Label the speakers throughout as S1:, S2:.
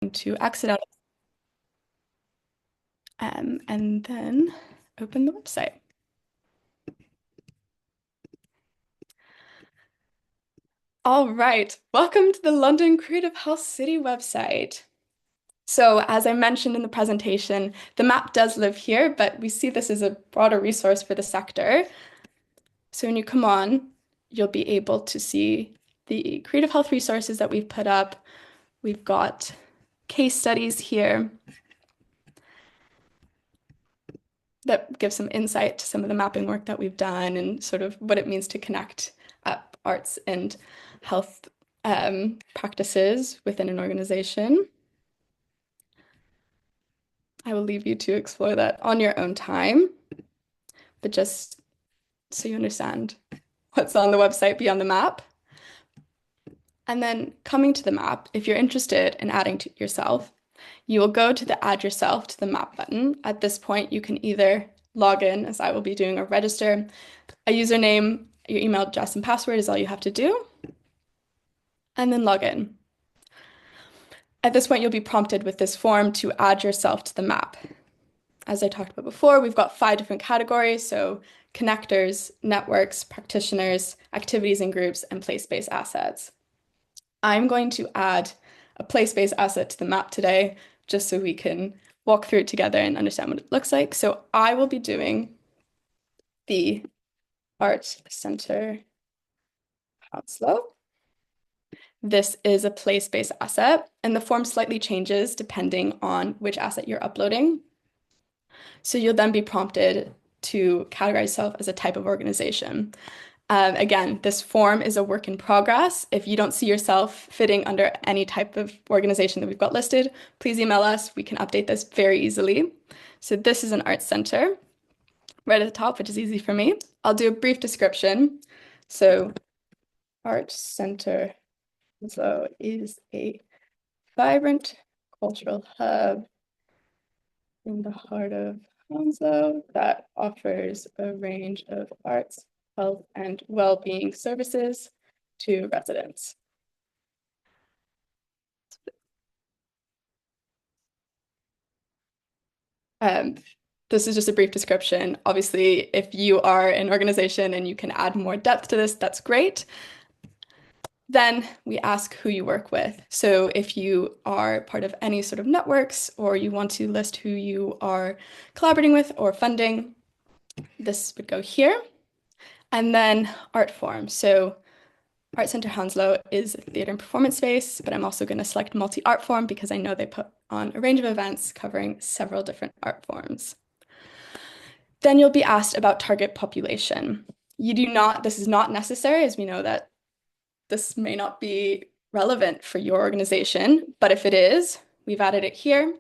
S1: going to exit out and then open the website. All right, welcome to the London Creative Health City website. So as I mentioned in the presentation, the map does live here, but we see this as a broader resource for the sector. So when you come on, you'll be able to see the creative health resources that we've put up. We've got case studies here that give some insight to some of the mapping work that we've done and sort of what it means to connect up arts and health practices within an organization. I will leave you to explore that on your own time, but just so you understand what's on the website beyond the map. And then coming to the map, if you're interested in adding to yourself, you will go to the Add Yourself to the Map button. At this point, you can either log in, as I will be doing, or register. A username, your email address, and password is all you have to do, and then log in. At this point, you'll be prompted with this form to add yourself to the map. As I talked about before, we've got 5 different categories, so connectors, networks, practitioners, activities and groups, and place-based assets. I'm going to add a place-based asset to the map today, just so we can walk through it together and understand what it looks like. So I will be doing the Art Center Hounslow. This is a place-based asset, and the form slightly changes depending on which asset you're uploading. So you'll then be prompted to categorize yourself as a type of organization. Again, this form is a work in progress. If you don't see yourself fitting under any type of organization that we've got listed, please email us. We can update this very easily. So this is an arts center right at the top, which is easy for me. I'll do a brief description. So Art Center is a vibrant cultural hub in the heart of Hounslow that offers a range of arts, health, and well-being services to residents. This is just a brief description. Obviously, if you are an organization and you can add more depth to this, that's great. Then we ask who you work with. So if you are part of any sort of networks or you want to list who you are collaborating with or funding, this would go here. And then art form. So Art Center Hounslow is a theatre and performance space, but I'm also going to select multi-art form because I know they put on a range of events covering several different art forms. Then you'll be asked about target population. This is not necessary, as we know that this may not be relevant for your organization, but if it is, we've added it here.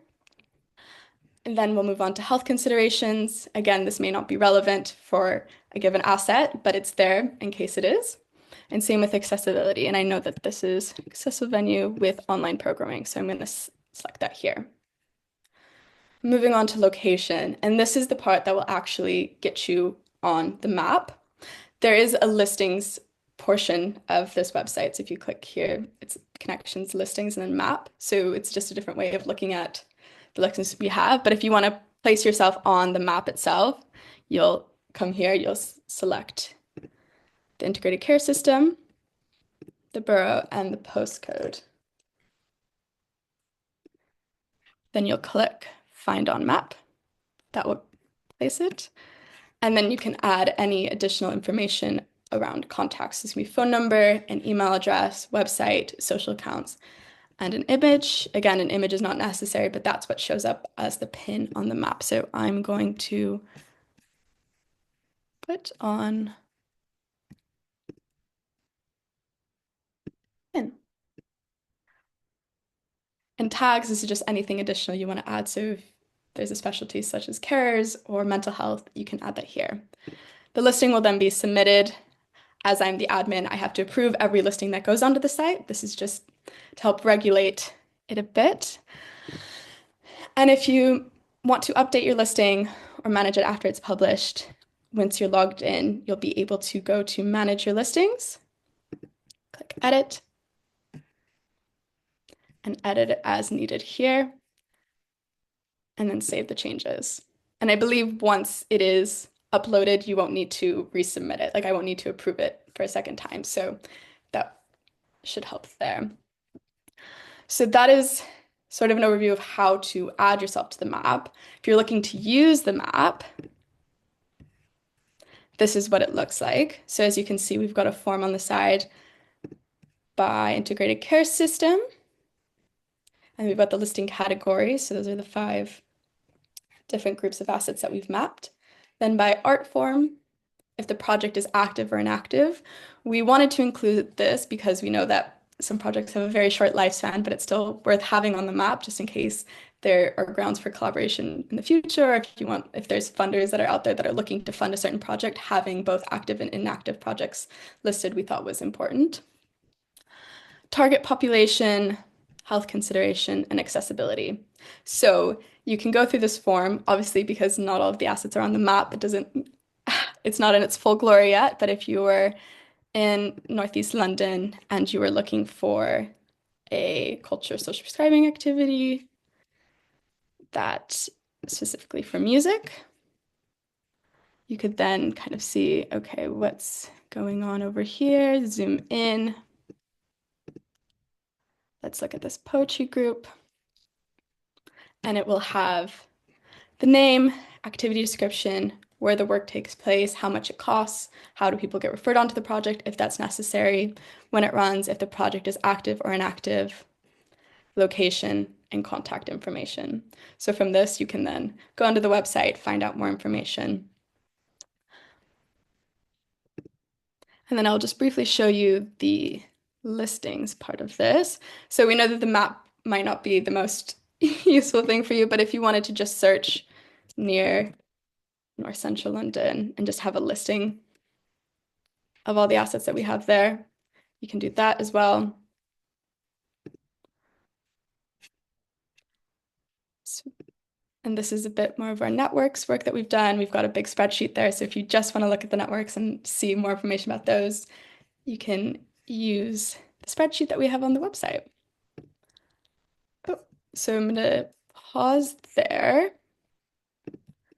S1: And then we'll move on to health considerations. Again, this may not be relevant for a given asset, but it's there in case it is. And same with accessibility. And I know that this is accessible venue with online programming, so I'm going to select that here. Moving on to location, and this is the part that will actually get you on the map. There is a listings portion of this website. So if you click here, it's connections, listings, and then map. So it's just a different way of looking at the listings we have. But if you want to place yourself on the map itself, you'll come here, you'll select the integrated care system, the borough, and the postcode. Then you'll click Find on Map. That will place it. And then you can add any additional information around contacts. This can be phone number, an email address, website, social accounts, and an image. Again, an image is not necessary, but that's what shows up as the pin on the map. So I'm going to put on pin. And tags, this is just anything additional you want to add. So if there's a specialty such as carers or mental health, you can add that here. The listing will then be submitted. As I'm the admin, I have to approve every listing that goes onto the site. This is just to help regulate it a bit. And if you want to update your listing or manage it after it's published, once you're logged in, you'll be able to go to Manage Your Listings, click Edit, and edit it as needed here, and then save the changes. And I believe once it is uploaded, you won't need to resubmit it. Like I won't need to approve it for a second time. So that should help there. So that is sort of an overview of how to add yourself to the map. If you're looking to use the map, this is what it looks like. So as you can see, we've got a form on the side by integrated care system. And we've got the listing categories. So those are the 5 different groups of assets that we've mapped. Then by art form, if the project is active or inactive. We wanted to include this because we know that some projects have a very short lifespan, but it's still worth having on the map just in case there are grounds for collaboration in the future, or if there's funders that are out there that are looking to fund a certain project, having both active and inactive projects listed we thought was important. Target population, health consideration, and accessibility. So you can go through this form, obviously because not all of the assets are on the map, it's not in its full glory yet, but if you were in Northeast London and you were looking for a culture social prescribing activity that specifically for music, you could then kind of see, okay, what's going on over here, zoom in. Let's look at this poetry group, and it will have the name, activity description, where the work takes place, how much it costs, how do people get referred onto the project if that's necessary, when it runs, if the project is active or inactive, location, and contact information. So from this, you can then go onto the website, find out more information. And then I'll just briefly show you the listings part of this. So we know that the map might not be the most useful thing for you, but if you wanted to just search near North Central London and just have a listing of all the assets that we have there, you can do that as well. And this is a bit more of our networks work that we've done. We've got a big spreadsheet there. So if you just want to look at the networks and see more information about those, you can use the spreadsheet that we have on the website. Oh, so I'm going to pause there